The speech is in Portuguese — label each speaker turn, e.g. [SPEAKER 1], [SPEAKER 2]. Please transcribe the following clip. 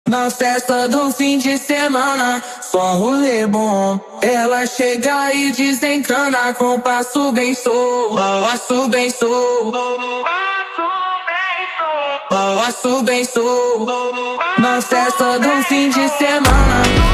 [SPEAKER 1] Na festa do fim de semana, só um rolê bom. Ela chega e desencana com passo bem solto, passo bem solto, passo bem solto. Na festa do fim de semana.